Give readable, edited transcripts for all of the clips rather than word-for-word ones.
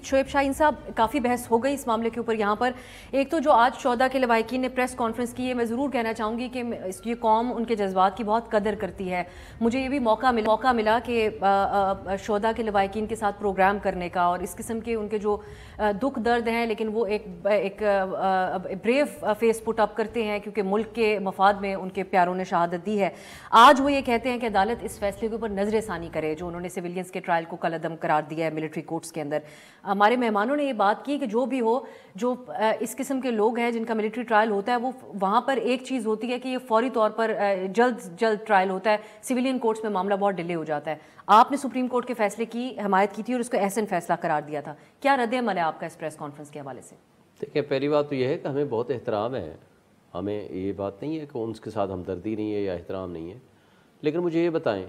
शोएब शाहीन साहब, काफ़ी बहस हो गई इस मामले के ऊपर यहाँ पर। एक तो जो आज शोहदा के लवाहिकीन ने प्रेस कॉन्फ्रेंस की है, मैं ज़रूर कहना चाहूँगी कि ये कौम उनके जज्बात की बहुत कदर करती है। मुझे ये भी मौका मिला कि शोहदा के लवाहिकीन के साथ प्रोग्राम करने का, और इस किस्म के उनके जो दुख दर्द हैं, लेकिन वो एक ब्रेव फेस पुट अप करते हैं क्योंकि मुल्क के मफाद में उनके प्यारों ने शहादत दी है। आज वो ये कहते हैं कि अदालत इस फैसले के ऊपर नजरसानी करे जो उन्होंने सिविलियंस के ट्रायल को कलअदम करार दिया है मिलिट्री कोर्ट्स के अंदर। हमारे मेहमानों ने ये बात की कि जो भी हो, जो इस किस्म के लोग हैं जिनका मिलिट्री ट्रायल होता है, वो वहाँ पर एक चीज़ होती है कि ये फौरी तौर पर जल्द ट्रायल होता है, सिविलियन कोर्ट्स में मामला बहुत डिले हो जाता है। आपने सुप्रीम कोर्ट के फैसले की हिमायत की थी और उसको एहसन फैसला करार दिया था, क्या रद्द अमल है आपका इस प्रेस कॉन्फ्रेंस के हवाले से? देखिए, पहली बात तो यह है कि हमें बहुत एहतराम है, हमें ये बात नहीं है कि उनके साथ हमदर्दी नहीं है या एहतराम नहीं है, लेकिन मुझे ये बताएं,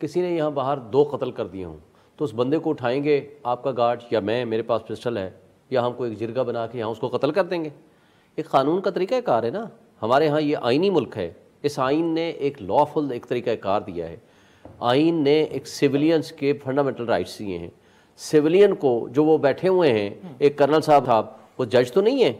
किसी ने यहाँ बाहर 2 कत्ल कर दिए हों तो उस बंदे को उठाएंगे आपका गार्ड या मैं, मेरे पास पिस्टल है, या हमको एक जिरगा बना के यहाँ उसको कत्ल कर देंगे? एक कानून का तरीक़ाकार है ना। हमारे यहाँ ये आइनी मुल्क है, इस आइन ने एक लॉफुल एक तरीक़ाकार दिया है। आइन ने एक सिविलियंस के फंडामेंटल राइट्स दिए हैं। सिविलियन को जो वो बैठे हुए हैं, एक कर्नल साहब वो जज तो नहीं है।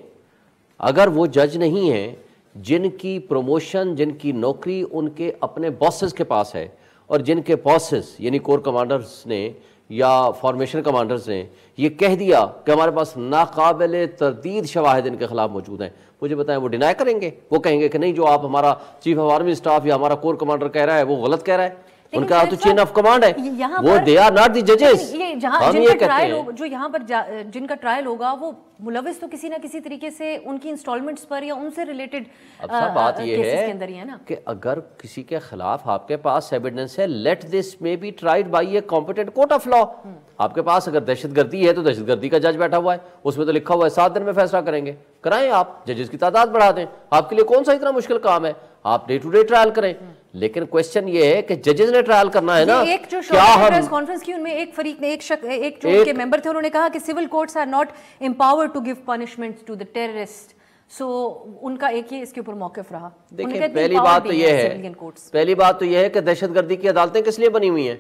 अगर वो जज नहीं है, जिनकी प्रमोशन, जिनकी नौकरी उनके अपने बॉसेस के पास है, और जिनके बॉसेस यानी कोर कमांडर्स ने या फॉर्मेशन कमांडर्स ने ये कह दिया कि हमारे पास नाकाबिल तरदीद शवाहिद इनके खिलाफ मौजूद हैं, मुझे बताएं वो डिनाई करेंगे? वो कहेंगे कि नहीं, जो आप हमारा चीफ ऑफ आर्मी स्टाफ या हमारा कोर कमांडर कह रहा है वो गलत कह रहा है? उनका तो चेन ऑफ कमांड है, वो दे आर नॉट द जजेस। हम ये कहते हैं जो यहाँ पर जिनका ट्रायल होगा वो मुलविस तो किसी ना किसी तरीके से उनकी इंस्टॉलमेंट्स पर या उनसे रिलेटेड बात ये है ना कि अगर किसी के खिलाफ आपके पास एविडेंस है, let this may be tried bye a competent court of law. आपके पास अगर दहशतगर्दी है तो दहशतगर्दी का जज बैठा हुआ है, उसमें तो लिखा हुआ है 7 दिन में फैसला करेंगे। कराएं, आप जजेस की तादाद बढ़ा दें, आपके लिए कौन सा इतना मुश्किल काम है, आप डे टू डे ट्रायल करें। लेकिन क्वेश्चन ये है कि जजेस ने ट्रायल करना है ना। एक जो प्रेस कॉन्फ्रेंस की उनमें एक फरीक ने एक जो उनके मेंबर थे, उन्होंने कहा कि civil courts are not empowered to give punishment to the terrorist. So उनका एक ही इसके ऊपर मौकिफ रहा। देखिए, पहली बात तो यह है कि दहशतगर्दी की अदालतें किस लिए बनी हुई हैं?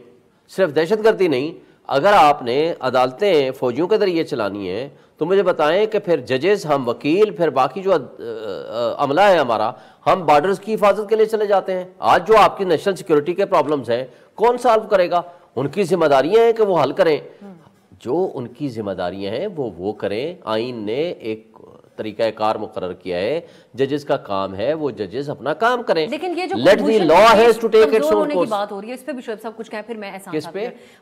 सिर्फ दहशतगर्दी नहीं, अगर आपने अदालतें फौजियों के जरिए चलानी है तो मुझे बताएं कि फिर जजेस, हम वकील, फिर बाकी जो अमला है हमारा, हम बॉर्डर्स की हिफाजत के लिए चले जाते हैं। आज जो आपकी नेशनल सिक्योरिटी के प्रॉब्लम्स हैं, कौन सॉल्व करेगा? उनकी जिम्मेदारियां हैं कि वो हल करें। जो उनकी जिम्मेदारियां हैं वो करें। आइन ने एक तरीका कार मुकर्रर किया है, जजेस का काम है वो जजेस अपना काम करें। लेकिन ये जो let the law has to take its own course बात हो रही है, इस पे भी शोएब साहब कुछ कहें, फिर मैं एहसान साहब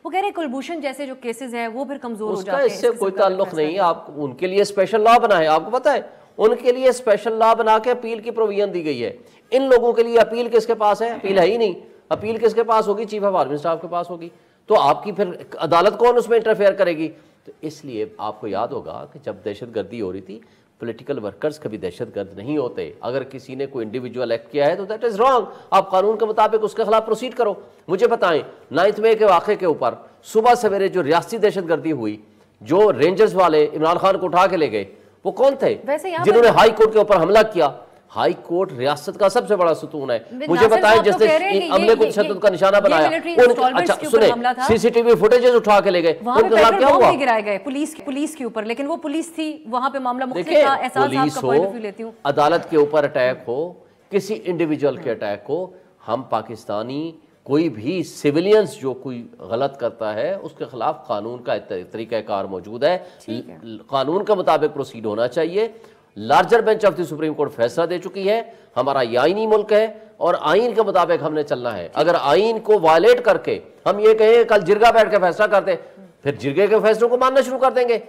वो कह रहे हैं कुलभूषण जैसे जो केसेस हैं वो फिर कमजोर हो जाते हैं। इससे कोई ताल्लुक नहीं। आप उनके लिए स्पेशल लॉ बना है, आपको पता है, उनके लिए स्पेशल लॉ बना के अपील की प्रोविजन दी गई है। इन लोगों के लिए अपील किसके पास है? अपील है ही नहीं। अपील किसके पास होगी? चीफ ऑफ आर्मी स्टाफ के पास होगी। तो आपकी फिर अदालत कौन उसमें इंटरफेयर करेगी? तो इसलिए आपको याद होगा कि जब दहशतगर्दी हो रही थी, पॉलिटिकल वर्कर्स कभी दहशतगर्द नहीं होते। अगर किसी ने कोई इंडिविजुअल एक्ट किया है तो दैट इज रॉन्ग। आप कानून के मुताबिक उसके खिलाफ प्रोसीड करो। मुझे बताएं, 9 मई के वाक़े के ऊपर सुबह सवेरे जो रियासती दहशतगर्दी हुई, जो रेंजर्स वाले इमरान खान को उठा के ले गए, वो कौन थे? जिन्होंने हाई कोर्ट के ऊपर हमला किया। हाई कोर्ट रियासत का सबसे बड़ा सुतून है। मुझे बताएं, जिसने हमले को तशद्दुद का निशाना बनाया, अच्छा सुने, सीसीटीवी फुटेजेस उठा के ले गए, उनके खिलाफ क्या हुआ? गिराए गए पुलिस के ऊपर, लेकिन वो पुलिस थी, वहां पे मामला मुख्तलिफ था। पुलिस हो, अदालत के ऊपर अटैक हो, किसी इंडिविजुअल के अटैक हो, हम पाकिस्तानी कोई भी सिविलियंस जो कोई गलत करता है उसके खिलाफ कानून का तरीक़ाकार मौजूद है। कानून के मुताबिक प्रोसीड होना चाहिए। Larger bench of the supreme court फैसला दे चुकी है। हमारा ये आईनी मुल्क है और आइन के मुताबिक हमने चलना है। अगर आइन को वायलेट करके हम ये कहें कल जिरगा बैठ के फैसला करते, फिर जिरगे के फैसलों को मानना शुरू कर देंगे।